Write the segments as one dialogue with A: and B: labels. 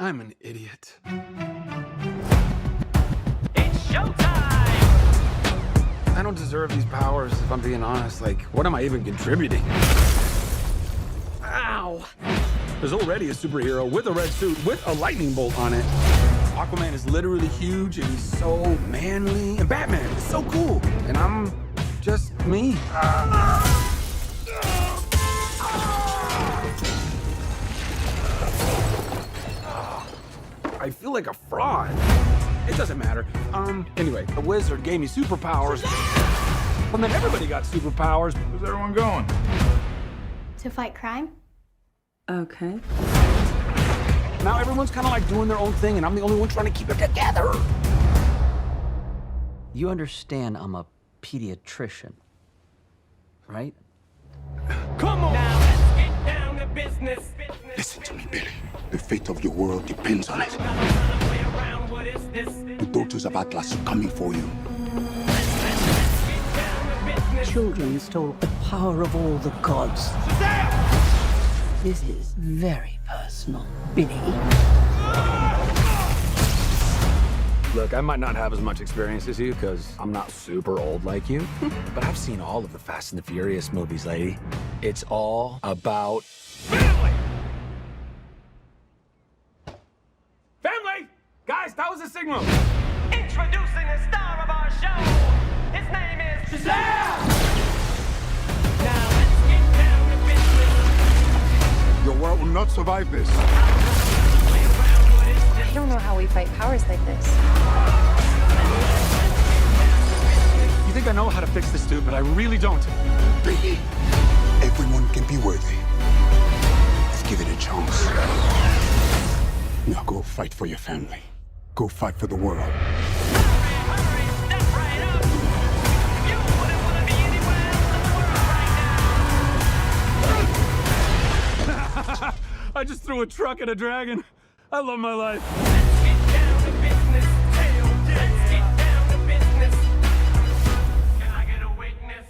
A: I'm an idiot.
B: It's showtime!
A: I don't deserve these powers, if I'm being honest. Like, what am I even contributing? Ow! There's already a superhero with a red suit with a lightning bolt on it. Aquaman is literally huge and he's so manly. And Batman is so cool. And I'm just me. I feel like a fraud. It doesn't matter. Anyway, the wizard gave me superpowers. And then everybody got superpowers.
C: Where's everyone going?
D: To fight crime?
E: Okay.
A: Now everyone's kind of like doing their own thing, and I'm the only one trying to keep it together.
F: You understand I'm a pediatrician, right?
A: Come on!
B: Now let's get down to business.
G: Listen to me, Billy. The fate of your world depends on it.
B: Play around, what is this?
G: The daughters of Atlas are coming for you.
E: Children stole the power of all the gods. This is very personal, Billy.
A: Look, I might not have as much experience as you, because I'm not super old like you.
H: But I've seen all of the Fast and the Furious movies, lady. It's all about family!
A: Family! Guys, that was a signal!
B: Introducing the star of our show. His name is Shazam! Now let's get down to business.
G: Your world will not survive this.
B: Play around, what is this?
D: I don't know how we fight powers like this.
A: You think I know how to fix this dude, but I really don't.
G: Billy, everyone can be worthy. Let's give it a chance. Now go fight for your family. Go fight for the world.
B: Hurry, step right up. You wouldn't want to be anywhere else in the world right now.
A: I just threw a truck at a dragon. I love my life.
B: Let's get down to business. Let's get down to business. Can I get a witness?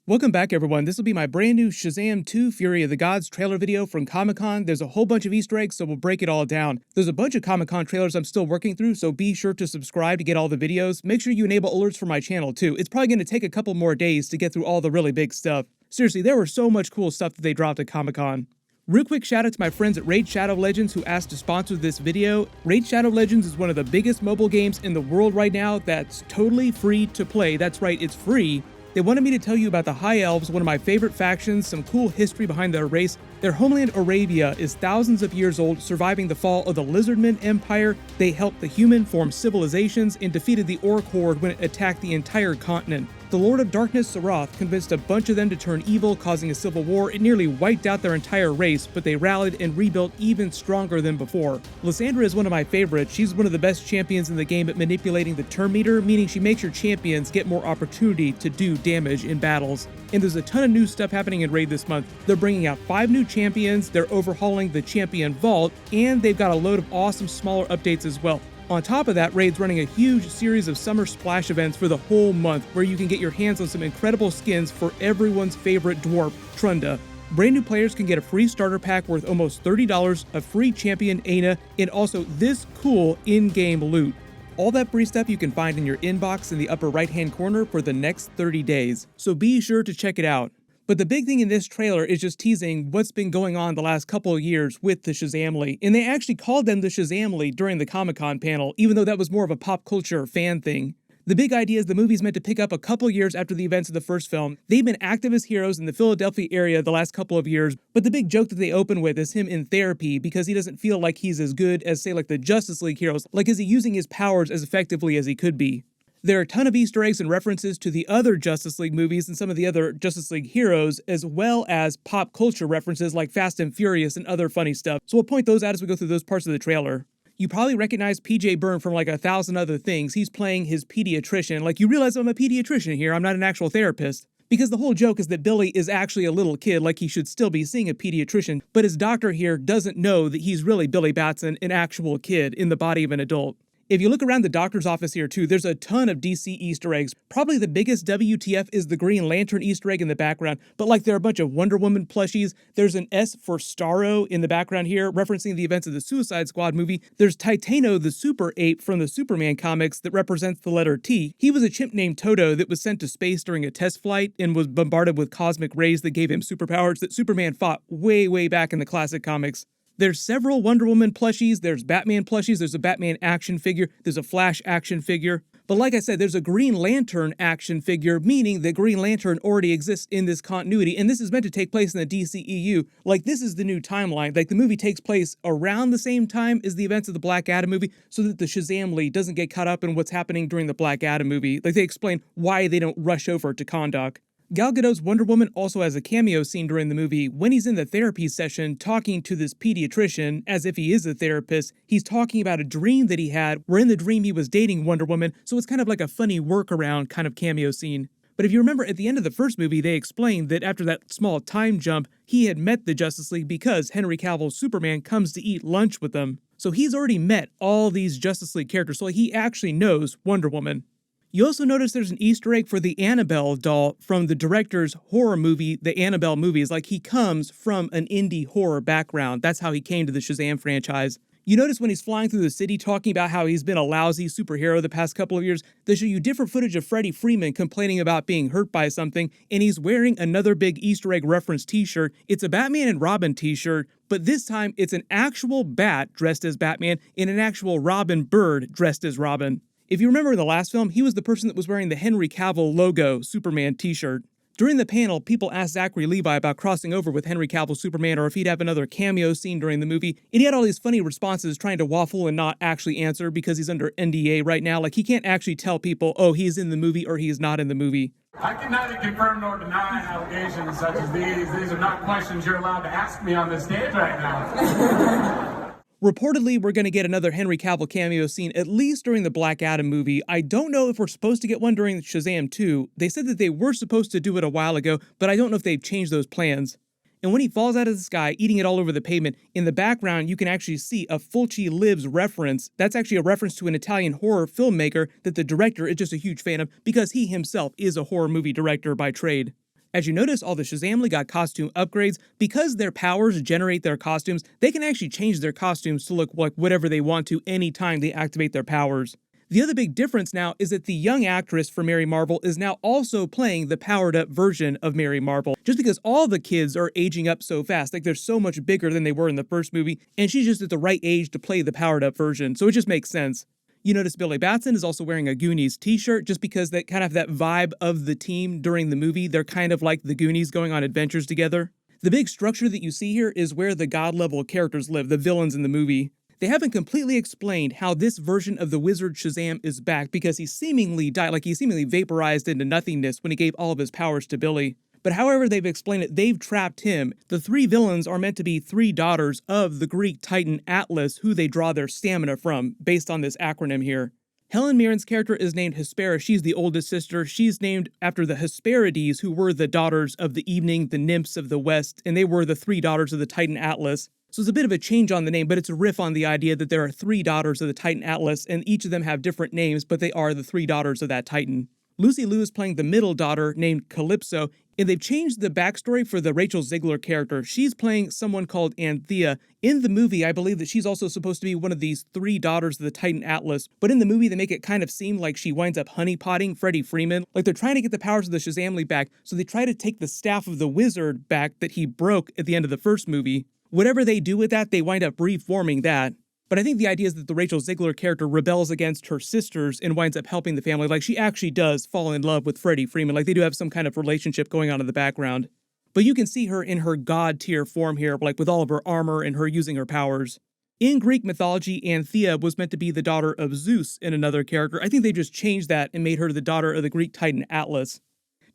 I: Welcome back, everyone. This will be my brand new Shazam 2 Fury of the Gods trailer video from Comic-Con. There's a whole bunch of Easter eggs, so we'll break it all down. There's a bunch of Comic-Con trailers I'm still working through, so be sure to subscribe to get all the videos. Make sure you enable alerts for my channel, too. It's probably going to take a couple more days to get through all the really big stuff. Seriously, there was so much cool stuff that they dropped at Comic-Con. Real quick shout out to my friends at Raid Shadow Legends who asked to sponsor this video. Raid Shadow Legends is one of the biggest mobile games in the world right now that's totally free to play. That's right, it's free. They wanted me to tell you about the High Elves, one of my favorite factions, some cool history behind their race. Their homeland Arabia is thousands of years old, surviving the fall of the Lizardmen Empire. They helped the human form civilizations and defeated the Orc Horde when it attacked the entire continent. The Lord of Darkness, Sarath, convinced a bunch of them to turn evil, causing a civil war. It nearly wiped out their entire race, but they rallied and rebuilt even stronger than before. Lysandra is one of my favorites. She's one of the best champions in the game at manipulating the turn meter, meaning she makes your champions get more opportunity to do damage in battles. And there's a ton of new stuff happening in Raid this month. They're bringing out 5 new champions, they're overhauling the champion vault, and they've got a load of awesome smaller updates as well. On top of that, Raid's running a huge series of summer splash events for the whole month where you can get your hands on some incredible skins for everyone's favorite dwarf, Trunda. Brand new players can get a free starter pack worth almost $30, a free champion Aina, and also this cool in-game loot. All that free stuff you can find in your inbox in the upper right-hand corner for the next 30 days, so be sure to check it out. But the big thing in this trailer is just teasing what's been going on the last couple of years with the Shazamly, and they actually called them the Shazamly during the Comic-Con panel, even though that was more of a pop culture fan thing. The big idea is the movie's meant to pick up a couple years after the events of the first film. They've been active as heroes in the Philadelphia area the last couple of years, but the big joke that they open with is him in therapy because he doesn't feel like he's as good as, say, like the Justice League heroes. Like, is he using his powers as effectively as he could be? There are a ton of Easter eggs and references to the other Justice League movies and some of the other Justice League heroes, as well as pop culture references like Fast and Furious and other funny stuff. So we'll point those out as we go through those parts of the trailer. You probably recognize PJ Byrne from like 1,000 other things. He's playing his pediatrician. Like, you realize I'm a pediatrician here, I'm not an actual therapist. Because the whole joke is that Billy is actually a little kid, like he should still be seeing a pediatrician, but his doctor here doesn't know that he's really Billy Batson, an actual kid in the body of an adult. If you look around the doctor's office here too, there's a ton of DC Easter eggs. Probably the biggest WTF is the Green Lantern Easter egg in the background, but like there are a bunch of Wonder Woman plushies. There's an S for Starro in the background here, referencing the events of the Suicide Squad movie. There's Titano, the super ape from the Superman comics that represents the letter T. He was a chimp named Toto that was sent to space during a test flight and was bombarded with cosmic rays that gave him superpowers that Superman fought way back in the classic comics. There's several Wonder Woman plushies, there's Batman plushies, there's a Batman action figure, there's a Flash action figure. But like I said, there's a Green Lantern action figure, meaning that Green Lantern already exists in this continuity, and this is meant to take place in the DCEU. Like, this is the new timeline. Like, the movie takes place around the same time as the events of the Black Adam movie, so that the Shazam League doesn't get caught up in what's happening during the Black Adam movie. Like, they explain why they don't rush over to Kahndaq. Gal Gadot's Wonder Woman also has a cameo scene during the movie when he's in the therapy session talking to this pediatrician as if he is a therapist. He's talking about a dream that he had where in the dream he was dating Wonder Woman, so it's kind of like a funny workaround kind of cameo scene. But if you remember at the end of the first movie, they explained that after that small time jump, he had met the Justice League because Henry Cavill's Superman comes to eat lunch with them. So he's already met all these Justice League characters, so he actually knows Wonder Woman. You also notice there's an Easter egg for the Annabelle doll from the director's horror movie, the Annabelle movies. Like, he comes from an indie horror background. That's how he came to the Shazam franchise. You notice when he's flying through the city talking about how he's been a lousy superhero the past couple of years, they show you different footage of Freddie Freeman complaining about being hurt by something, and he's wearing another big Easter egg reference t-shirt. It's a Batman and Robin t-shirt, but this time it's an actual bat dressed as Batman and an actual Robin bird dressed as Robin. If you remember in the last film, he was the person that was wearing the Henry Cavill logo Superman t-shirt. During the panel, people asked Zachary Levi about crossing over with Henry Cavill Superman or if he'd have another cameo scene during the movie, and he had all these funny responses trying to waffle and not actually answer because he's under NDA right now. Like, he can't actually tell people, oh, he's in the movie or he's not in the movie.
A: I can neither confirm nor deny allegations such as these. These are not questions you're allowed to ask me on this stage right now.
I: Reportedly, we're going to get another Henry Cavill cameo scene at least during the Black Adam movie. I don't know if we're supposed to get one during Shazam 2. They said that they were supposed to do it a while ago, but I don't know if they've changed those plans. And when he falls out of the sky, eating it all over the pavement, in the background you can actually see a Fulci Lives reference. That's actually a reference to an Italian horror filmmaker that the director is just a huge fan of because he himself is a horror movie director by trade. As you notice, all the Shazam League got costume upgrades. Because their powers generate their costumes, they can actually change their costumes to look like whatever they want to anytime they activate their powers. The other big difference now is that the young actress for Mary Marvel is now also playing the powered-up version of Mary Marvel. Just because all the kids are aging up so fast, like they're so much bigger than they were in the first movie, and she's just at the right age to play the powered-up version, so it just makes sense. You notice Billy Batson is also wearing a Goonies t-shirt just because that kind of that vibe of the team during the movie. They're kind of like the Goonies going on adventures together. The big structure that you see here is where the god-level characters live, the villains in the movie. They haven't completely explained how this version of the Wizard Shazam is back because he seemingly died, like he seemingly vaporized into nothingness when he gave all of his powers to Billy. But however they've explained it, they've trapped him. The three villains are meant to be three daughters of the Greek titan Atlas, who they draw their stamina from, based on this acronym here. Helen Mirren's character is named Hespera. She's the oldest sister. She's named after the Hesperides, who were the daughters of the evening, the nymphs of the west, and they were the three daughters of the titan Atlas. So it's a bit of a change on the name, but it's a riff on the idea that there are three daughters of the titan Atlas, and each of them have different names, but they are the three daughters of that titan. Lucy Liu is playing the middle daughter named Calypso, and they've changed the backstory for the Rachel Zegler character. She's playing someone called Anthea. In the movie, I believe that she's also supposed to be one of these three daughters of the Titan Atlas, but in the movie they make it kind of seem like she winds up honeypotting Freddie Freeman. Like they're trying to get the powers of the Shazam League back, so they try to take the staff of the wizard back that he broke at the end of the first movie. Whatever they do with that, they wind up reforming that. But I think the idea is that the Rachel Zegler character rebels against her sisters and winds up helping the family. Like, she actually does fall in love with Freddie Freeman. Like, they do have some kind of relationship going on in the background. But you can see her in her god-tier form here, like with all of her armor and her using her powers. In Greek mythology, Anthea was meant to be the daughter of Zeus in another character. I think they just changed that and made her the daughter of the Greek titan Atlas.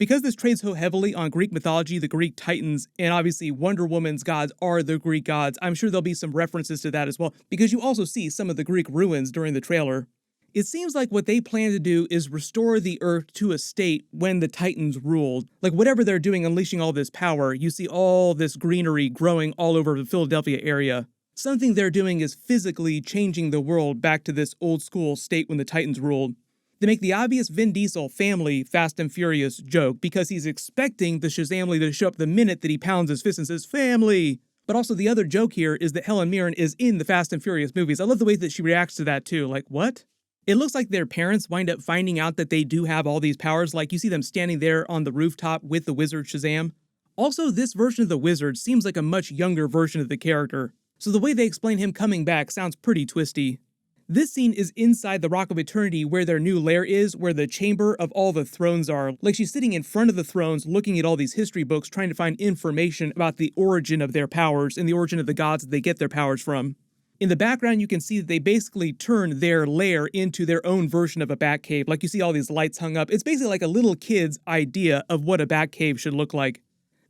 I: Because this trades so heavily on Greek mythology, the Greek titans, and obviously Wonder Woman's gods are the Greek gods, I'm sure there'll be some references to that as well, because you also see some of the Greek ruins during the trailer. It seems like what they plan to do is restore the Earth to a state when the Titans ruled. Like whatever they're doing, unleashing all this power, you see all this greenery growing all over the Philadelphia area. Something they're doing is physically changing the world back to this old school state when the Titans ruled. They make the obvious Vin Diesel family Fast and Furious joke because he's expecting the Shazamly to show up the minute that he pounds his fist and says, family. But also the other joke here is that Helen Mirren is in the Fast and Furious movies. I love the way that she reacts to that too. Like, what? It looks like their parents wind up finding out that they do have all these powers. Like you see them standing there on the rooftop with the wizard Shazam. Also, this version of the wizard seems like a much younger version of the character. So the way they explain him coming back sounds pretty twisty. This scene is inside the Rock of Eternity where their new lair is, where the chamber of all the thrones are. Like she's sitting in front of the thrones looking at all these history books trying to find information about the origin of their powers and the origin of the gods that they get their powers from. In the background, you can see that they basically turn their lair into their own version of a Batcave. Like you see all these lights hung up. It's basically like a little kid's idea of what a Batcave should look like.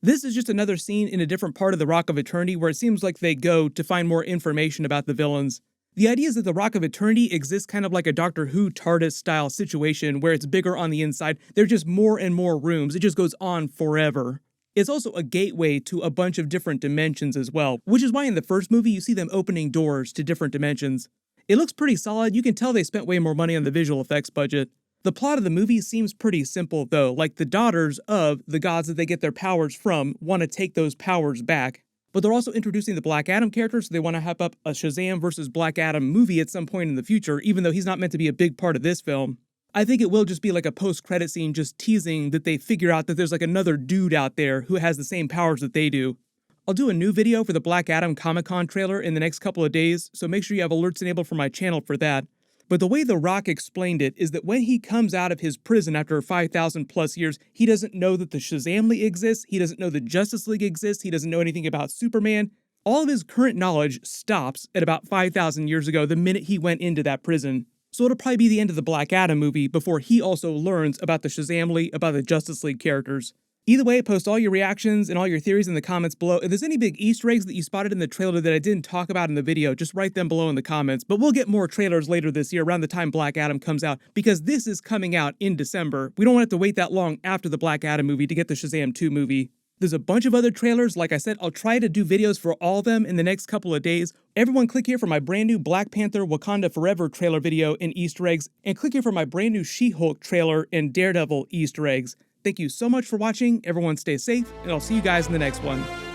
I: This is just another scene in a different part of the Rock of Eternity where it seems like they go to find more information about the villains. The idea is that the Rock of Eternity exists kind of like a Doctor Who TARDIS style situation where it's bigger on the inside. There are just more and more rooms. It just goes on forever. It's also a gateway to a bunch of different dimensions as well, which is why in the first movie you see them opening doors to different dimensions. It looks pretty solid. You can tell they spent way more money on the visual effects budget. The plot of the movie seems pretty simple though, like the daughters of the gods that they get their powers from want to take those powers back. But they're also introducing the Black Adam character, so they want to hype up a Shazam versus Black Adam movie at some point in the future, even though he's not meant to be a big part of this film. I think it will just be like a post-credit scene just teasing that they figure out that there's like another dude out there who has the same powers that they do. I'll do a new video for the Black Adam Comic-Con trailer in the next couple of days, so make sure you have alerts enabled for my channel for that. But the way The Rock explained it is that when he comes out of his prison after 5,000 plus years, he doesn't know that the Shazamly exists, he doesn't know the Justice League exists, he doesn't know anything about Superman. All of his current knowledge stops at about 5,000 years ago the minute he went into that prison. So it'll probably be the end of the Black Adam movie before he also learns about the Shazamly, about the Justice League characters. Either way, post all your reactions and all your theories in the comments below. If there's any big Easter eggs that you spotted in the trailer that I didn't talk about in the video, just write them below in the comments. But we'll get more trailers later this year around the time Black Adam comes out, because this is coming out in December. We don't want to have to wait that long after the Black Adam movie to get the Shazam 2 movie. There's a bunch of other trailers. Like I said, I'll try to do videos for all of them in the next couple of days. Everyone click here for my brand new Black Panther Wakanda Forever trailer video and Easter eggs, and click here for my brand new She-Hulk trailer and Daredevil Easter eggs. Thank you so much for watching. Everyone stay safe, and I'll see you guys in the next one.